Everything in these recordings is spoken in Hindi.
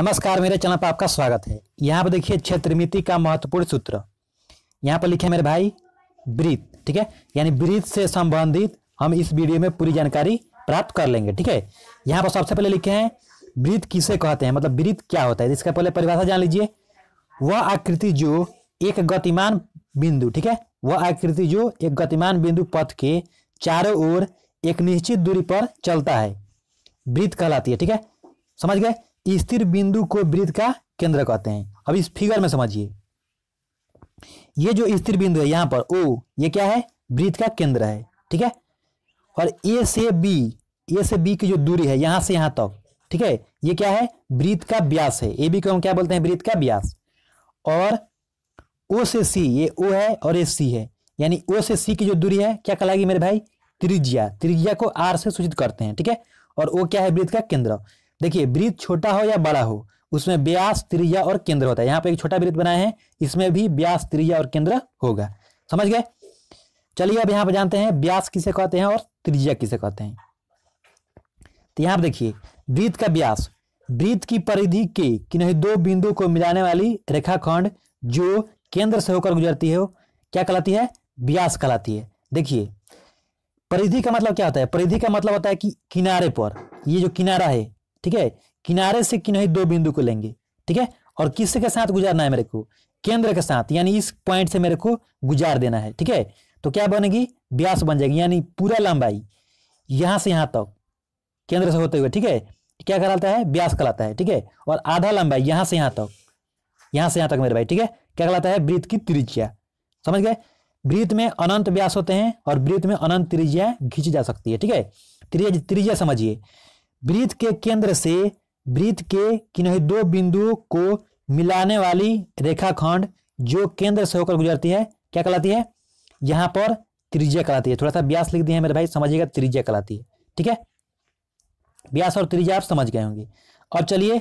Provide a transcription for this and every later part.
नमस्कार, मेरे चैनल पर आपका स्वागत है। यहाँ पर देखिए क्षेत्रमिति का महत्वपूर्ण सूत्र यहाँ पर लिखे मेरे भाई वृत्त, ठीक है। यानी वृत्त से संबंधित हम इस वीडियो में पूरी जानकारी प्राप्त कर लेंगे, ठीक है। यहाँ पर सबसे पहले लिखे हैं वृत्त किसे कहते हैं, मतलब वृत्त क्या होता है। इसका पहले परिभाषा जान लीजिए। वह आकृति जो एक गतिमान बिंदु, ठीक है, वह आकृति जो एक गतिमान बिंदु पथ के चारों ओर एक निश्चित दूरी पर चलता है वृत्त कहलाती है, ठीक है। समझ गए। स्थिर बिंदु को वृत्त का केंद्र कहते हैं। अब इस फिगर में समझिए, ये जो स्थिर बिंदु है यहाँ पर ओ, ये क्या है, वृत्त का केंद्र है, ठीक है। और ए से बी की जो दूरी है यहाँ से यहाँ तक, ठीक है, ये क्या है, वृत्त का व्यास है। ए बी को हम क्या बोलते हैं, वृत्त का व्यास। और ओ से सी, ये ओ है और ये सी है, यानी ओ से सी की जो दूरी है क्या कहलाएगी मेरे भाई, त्रिज्या। त्रिज्या को आर से सूचित करते हैं, ठीक है। और ओ क्या है, वृत्त का केंद्र। देखिए वृत्त छोटा हो या बड़ा हो, उसमें व्यास, त्रिज्या और केंद्र होता है। यहाँ पे एक छोटा वृत्त बनाए हैं, इसमें भी व्यास, त्रिज्या और केंद्र होगा। समझ गए। चलिए अब यहाँ पे जानते हैं व्यास किसे कहते हैं और त्रिज्या किसे कहते हैं। तो यहाँ पे देखिए वृत्त का व्यास, वृत्त की परिधि के किन्हीं दो बिंदु को मिलाने वाली रेखाखंड जो केंद्र से होकर गुजरती है, क्या कहलाती है, व्यास कहलाती है। देखिए परिधि का मतलब क्या होता है, परिधि का मतलब होता है कि किनारे पर, ये जो किनारा है, ठीक है, किनारे से किन्हीं दो बिंदु को लेंगे, ठीक है, और किसके साथ गुजारना है मेरे को, केंद्र के साथ, यानी इस पॉइंट से मेरे को गुजार देना है, ठीक है। तो क्या बनेगी, व्यास बन जाएगी। यानी पूरा लंबाई यहां से यहां तक केंद्र से होते हुए, ठीक है, क्या कहलाता है, व्यास कहलाता है, ठीक है। और आधा लंबाई यहां से यहां तक, यहां से यहां तक मेरे भाई, ठीक है, क्या कहलाता है, वृत्त की त्रिज्या। समझ गए। वृत्त में अनंत व्यास होते हैं और वृत्त में अनंत त्रिज्या खींची जा सकती है, ठीक है। त्रिज्या समझिए, वृत्त के केंद्र से वृत्त के किन्हीं दो बिंदुओं को मिलाने वाली रेखाखंड जो केंद्र से होकर गुजरती है क्या कहलाती है, यहां पर त्रिज्या कहलाती है। थोड़ा सा व्यास लिख दिए हैं मेरे भाई, समझिएगा, त्रिज्या कहलाती है, ठीक है। व्यास और त्रिज्या आप समझ गए होंगे। अब चलिए,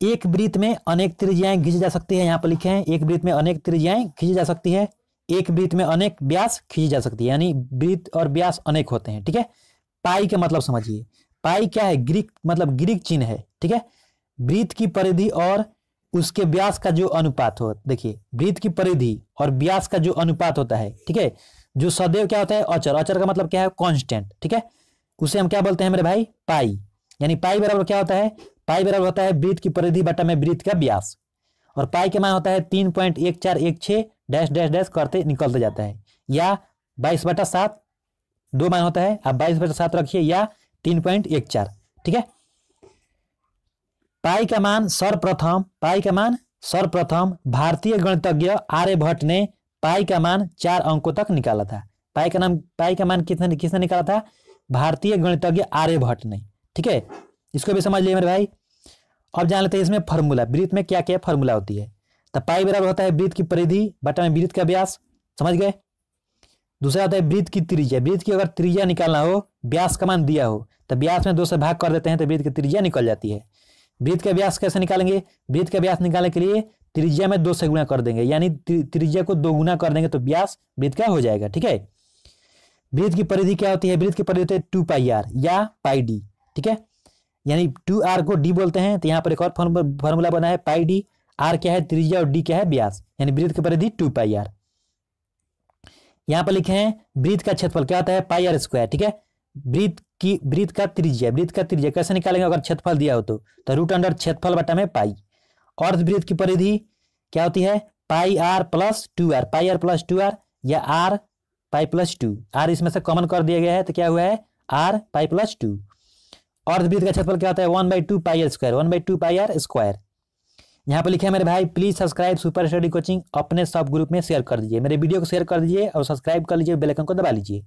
एक वृत्त में अनेक त्रिज्याएं खींची जा सकती है। यहाँ पर लिखे हैं एक वृत्त में अनेक त्रिज्याएं खींची जा सकती है, एक वृत्त में अनेक व्यास खींची जा सकती है, यानी वृत्त और व्यास अनेक होते हैं, ठीक है। पाई का मतलब समझिए, पाई क्या है, ग्रीक, मतलब ग्रीक चिन्ह है, ठीक है। वृत्त की परिधि और उसके व्यास का जो अनुपात हो, देखिए वृत्त की परिधि और व्यास का जो अनुपात होता है, ठीक है, जो सदैव क्या होता है, अचर। अचर का मतलब क्या है, कांस्टेंट, ठीक है। उसे हम क्या बोलते हैं मेरे भाई, पाई। यानी पाई बराबर क्या होता है, पाई बराबर होता है वृत्त की परिधि बटा में वृत्त का व्यास। और पाई के मान होता है 3.1416 डैश डैश डैश करते निकलते जाता है, या 22/7 दो मान होता है, आप 22/7 रखिए, या 3.14, ठीक है। पाई का मान सर्वप्रथम भारतीय गणितज्ञ आर्यभट्ट ने पाई का मान 4 अंकों तक निकाला था। पाई का मान किसने निकाला था, भारतीय गणितज्ञ आर्यभट्ट ने, ठीक है। इसको भी समझ लिया मेरे भाई। अब जान लेते हैं इसमें फॉर्मूला, वृत्त में क्या क्या फॉर्मूला होती है। तो पाई बराबर होता है वृत्त की परिधि बटा में वृत्त का व्यास, समझ गए। दूसरा होता है वृत्त की त्रिज्या। वृत्त की अगर त्रिज्या निकालना हो, व्यास का मान दिया हो, तो व्यास में 2 से भाग कर देते हैं तो वृत्त की त्रिज्या निकल जाती है। वृत्त का व्यास कैसे निकालेंगे, वृत्त का व्यास निकालने के लिए त्रिज्या में 2 से गुणा कर देंगे, यानी त्रिज्या को 2 गुना कर देंगे तो व्यास वृत्त का हो जाएगा, ठीक है। वृत्त की परिधि क्या होती है, वृत्त की परिधि होती है 2πr या πd, ठीक है। यानी 2r को d बोलते हैं। तो यहाँ पर एक और फॉर्मूला बना है πd। r क्या है, त्रिज्या, और d क्या है, व्यास, यानी वृत्त की परिधि 2πr। यहाँ पर लिखे हैं वृत्त का क्षेत्रफल क्या होता है, πr², ठीक है। वृत्त का त्रिज्या कैसे निकालेंगे, अगर क्षेत्रफल दिया हो तो √अंडर क्षेत्रफल बटा में पाई। और वृत्त की परिधि क्या होती है, πr + 2r, πr + 2r, या r π + 2। r इसमें से कॉमन कर दिया गया है तो क्या हुआ है, r π + 2। और वृत्त का क्षेत्रफल क्या होता है, 1/2πr², 1/2πr²। यहाँ पर लिखे हैं मेरे भाई, please subscribe super study coaching, अपने सब ग्रुप में शेयर कर दीजिए, मेरे वीडियो को शेयर कर दीजिए और सब्सक्राइब कर लीजिए, बेल आइकन को दबा लीजिए।